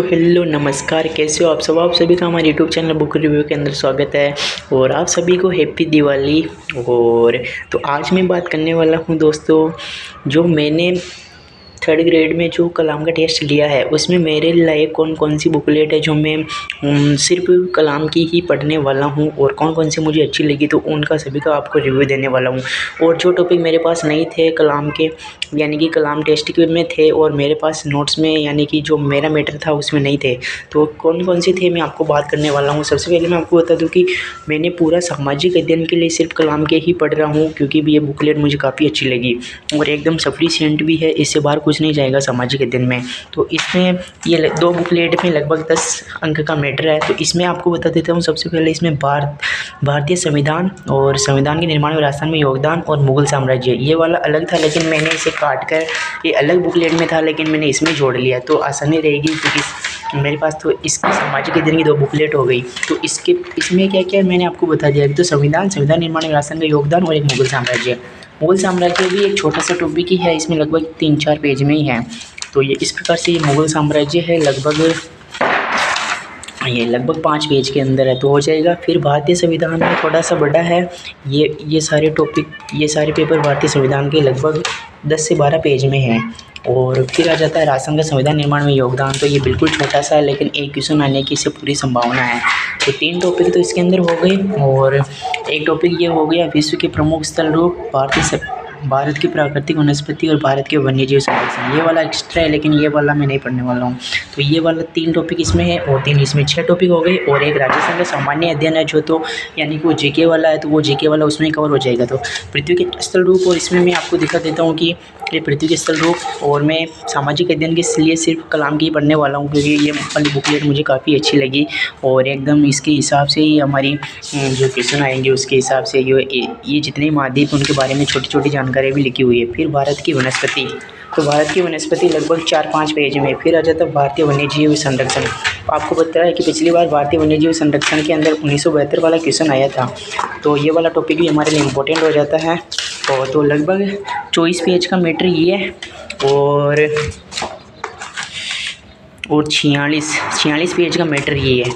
तो हेलो नमस्कार, कैसे हो आप सब। आप सभी का हमारे यूट्यूब चैनल बुक रिव्यू के अंदर स्वागत है और आप सभी को हैप्पी दिवाली। और तो आज मैं बात करने वाला हूँ दोस्तों, जो मैंने थर्ड ग्रेड में जो कलाम का टेस्ट लिया है उसमें मेरे लायक कौन कौन सी बुकलेट है जो मैं सिर्फ कलाम की ही पढ़ने वाला हूं और कौन कौन सी मुझे अच्छी लगी तो उनका सभी का आपको रिव्यू देने वाला हूं। और जो टॉपिक मेरे पास नहीं थे कलाम के, यानी कि कलाम टेस्ट के में थे और मेरे पास नोट्स में यानी कि जो मेरा मैटर था उसमें नहीं थे, तो कौन कौन से थे मैं आपको बात करने वाला हूँ। सबसे पहले मैं आपको बता दूँ कि मैंने पूरा सामाजिक अध्ययन के लिए सिर्फ कलाम के ही पढ़ रहा हूँ, क्योंकि ये बुकलेट मुझे काफ़ी अच्छी लगी और एकदम सफिशिएंट भी है, इससे बाहर कुछ नहीं जाएगा सामाजिक अध्ययन में। तो इसमें ये दो बुकलेट में लगभग 10 अंक का मैटर है। तो इसमें आपको बता देता हूँ, सबसे पहले इसमें भारतीय संविधान और संविधान के निर्माण में राजस्थान में योगदान और मुगल साम्राज्य, ये वाला अलग था लेकिन मैंने इसे काट कर, ये अलग बुकलेट में था लेकिन मैंने इसमें जोड़ लिया तो आसानी रहेगी, क्योंकि मेरे पास तो इसकी सामाजिक अध्ययन की दो बुकलेट हो गई। तो इसमें क्या क्या मैंने आपको बता दिया। तो संविधान निर्माण में राजस्थान का योगदान और एक मुगल साम्राज्य। मुगल साम्राज्य भी एक छोटा सा टॉपिक ही है, इसमें लगभग 3-4 पेज में ही है। तो ये इस प्रकार से ये मुगल साम्राज्य है, लगभग 5 पेज के अंदर है तो हो जाएगा। फिर भारतीय संविधान में थोड़ा सा बड़ा है, ये सारे टॉपिक, ये सारे पेपर भारतीय संविधान के लगभग 10 से 12 पेज में हैं। और फिर आ जाता है राजस्थान का संविधान निर्माण में योगदान, तो ये बिल्कुल छोटा सा है लेकिन एक क्वेश्चन आने की इससे पूरी संभावना है। तो 3 टॉपिक तो इसके अंदर हो गए और एक टॉपिक ये हो गया विश्व के प्रमुख स्थल रूप, भारत की प्राकृतिक वनस्पति और भारत के वन्यजीव संरक्षण, ये वाला एक्स्ट्रा है लेकिन ये वाला मैं नहीं पढ़ने वाला हूँ। तो ये वाला 3 टॉपिक इसमें है और 3 इसमें, 6 टॉपिक हो गए। और एक राजस्थान का सामान्य अध्ययन है जो, तो यानी कि वो जीके वाला है, तो वो जीके वाला उसमें कवर हो जाएगा। तो पृथ्वी के स्थल रूप, और इसमें मैं आपको दिखा देता हूँ कि ये पृथ्वी के स्थल रूप, और मैं सामाजिक अध्ययन के लिए सिर्फ कलाम की पढ़ने वाला हूँ क्योंकि ये वाली बुकलेट मुझे काफ़ी अच्छी लगी और एकदम इसके हिसाब से ही हमारी जो क्वेश्चन आएंगे उसके हिसाब से ये जितने महाद्वीप उनके बारे में छोटी छोटी जानकारी भी लिखी हुई है। फिर भारत की वनस्पति, तो भारत की वनस्पति लगभग 4-5 पेज में। फिर आ जाता है भारतीय वन्यजीव संरक्षण। आपको पता है कि पिछली बार भारतीय वन्यजीव संरक्षण के अंदर 1972 वाला क्वेश्चन आया था, तो ये वाला टॉपिक भी हमारे लिए इम्पोर्टेंट हो जाता है। तो लगभग 24 पेज का मैटर ये है और 46 पेज का मैटर ये है।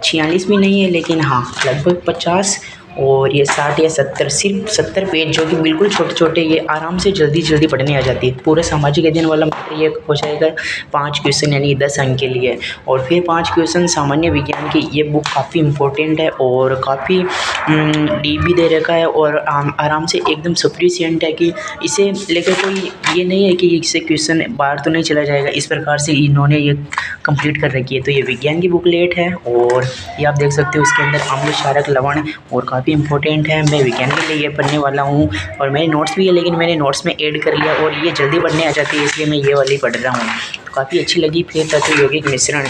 46 भी नहीं है लेकिन हाँ लगभग 50 और ये 60 या 70, सिर्फ 70 पेज जो कि बिल्कुल छोटे छोटे, ये आराम से जल्दी पढ़ने आ जाती है। पूरा सामाजिक अध्ययन वाला मैटर ये हो जाएगा 5 क्वेश्चन यानी 10 अंक के लिए। और फिर 5 क्वेश्चन सामान्य विज्ञान की, ये बुक काफ़ी इम्पोर्टेंट है और काफ़ी डीप भी दे रखा है और आराम से एकदम सफिशिएंट है कि इसे लेकर कोई ये नहीं है कि इससे क्वेश्चन बाहर तो नहीं चला जाएगा, इस प्रकार से इन्होंने ये कंप्लीट कर रखी है। तो ये विज्ञान की बुकलेट है और ये आप देख सकते हो इसके अंदर अम्ल क्षारक लवण और काफ़ी इंपॉर्टेंट है। मैं विज्ञान के लिए ये पढ़ने वाला हूँ और मेरे नोट्स भी है लेकिन मैंने नोट्स में ऐड कर लिया और ये जल्दी पढ़ने आ जाती है इसलिए मैं ये वाली पढ़ रहा हूँ, तो काफ़ी अच्छी लगी। फिर तत्व यौगिक मिश्रण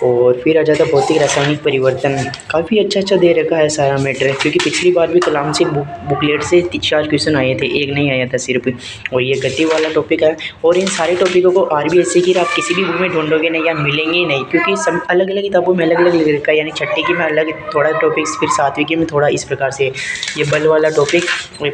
और फिर आ जाता भौतिक रासायनिक परिवर्तन, काफ़ी अच्छा दे रखा है सारा मैटर, क्योंकि पिछली बार भी कलाम से बुकलेट से 4 क्वेश्चन आए थे, एक नहीं आया था सिर्फ। और ये गति वाला टॉपिक है और इन सारे टॉपिकों को आरबीएससी की आप किसी भी बुक में ढूंढोगे नहीं या मिलेंगे ही नहीं, क्योंकि सब अलग अलग किताबों में अलग अलग लिख रखा है। यानी छठी की में अलग थोड़ा टॉपिक्स, फिर 7वीं की में थोड़ा, इस प्रकार से। ये बल वाला टॉपिक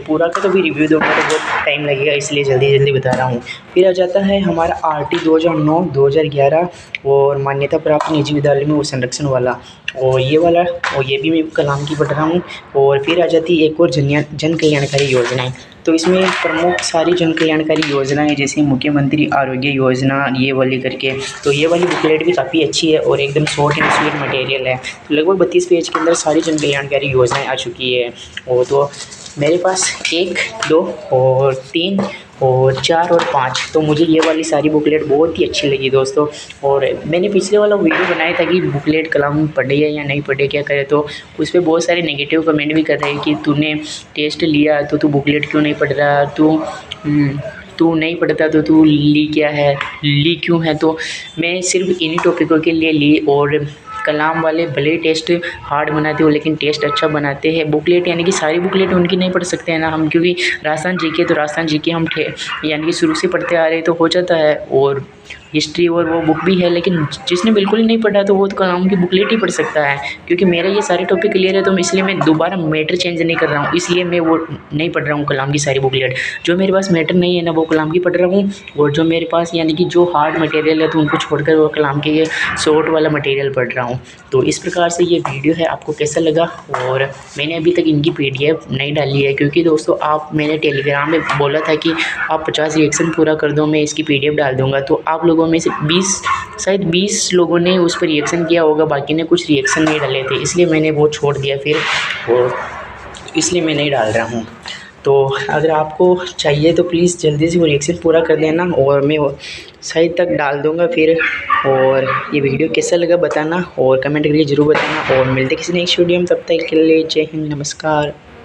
पूरा का तो भी रिव्यू दूंगा तो बहुत टाइम लगेगा, इसलिए जल्दी बता रहा हूँ। फिर आ जाता है हमारा RT 2009-2011 और मान्यता प्राप्त निजी विद्यालय में वो संरक्षण वाला, और ये वाला, और ये भी मैं कलाम की पढ़ रहा हूँ। और फिर आ जाती है एक और जन कल्याणकारी योजनाएं, तो इसमें प्रमुख सारी जन कल्याणकारी योजनाएं जैसे मुख्यमंत्री आरोग्य योजना, ये वाली करके, तो ये वाली बुकलेट भी काफ़ी अच्छी है और एकदम शॉर्ट एंड स्वीट मटेरियल है। तो लगभग 32 पेज के अंदर सारी जन कल्याणकारी योजनाएं आ चुकी है। और तो मेरे पास 1, 2 और 3 और 4 और 5, तो मुझे ये वाली सारी बुकलेट बहुत ही अच्छी लगी दोस्तों। और मैंने पिछले वाला वीडियो बनाया था कि बुकलेट कलाम पढ़े या नहीं पढ़े, क्या करे, तो उस पर बहुत सारे नेगेटिव कमेंट भी कर रहे हैं कि तूने टेस्ट लिया तो तू बुकलेट क्यों नहीं पढ़ रहा, तू नहीं पढ़ता तो तू ली क्यों है। तो मैं सिर्फ इन्हीं टॉपिकों के लिए ली, और कलाम वाले भले टेस्ट हार्ड बनाते हो लेकिन टेस्ट अच्छा बनाते हैं। बुकलेट यानी कि सारी बुकलेट उनकी नहीं पढ़ सकते हैं ना हम, क्योंकि राजस्थान जीके हम यानी कि शुरू से पढ़ते आ रहे तो हो जाता है। और हिस्ट्री और वो बुक भी है, लेकिन जिसने बिल्कुल ही नहीं पढ़ा तो वो तो कलाम की बुकलेट ही पढ़ सकता है, क्योंकि मेरे ये सारे टॉपिक क्लियर है, तो इसलिए मैं दोबारा मैटर चेंज नहीं कर रहा हूँ, इसलिए मैं वो नहीं पढ़ रहा हूँ कलाम की सारी बुकलेट। जो मेरे पास मैटर नहीं है ना वो कलाम की पढ़ रहा हूँ, और जो मेरे पास यानी कि जो हार्ड मटेरियल है तो उनको छोड़कर वो कलाम के ये शॉर्ट वाला मटेरियल पढ़ रहा हूँ। तो इस प्रकार से ये वीडियो है, आपको कैसा लगा? और मैंने अभी तक इनकी PDF नहीं डाली है, क्योंकि दोस्तों आप मैंने टेलीग्राम में बोला था कि आप 50 रिएक्शन पूरा कर दो, मैं इसकी PDF डाल दूँगा। तो आप लोगों में से 20 लोगों ने उस पर रिएक्शन किया होगा, बाकी ने कुछ रिएक्शन नहीं डाले थे, इसलिए मैंने वो छोड़ दिया फिर, और इसलिए मैं नहीं डाल रहा हूँ। तो अगर आपको चाहिए तो प्लीज़ जल्दी से वो रिएक्शन पूरा कर देना, और मैं वो सही तक डाल दूँगा फिर। और ये वीडियो कैसा लगा बताना, और कमेंट करके ज़रूर बताना, और मिलते किसी नेक्स्ट वीडियो में। तब तक के लिए जय हिंद, नमस्कार।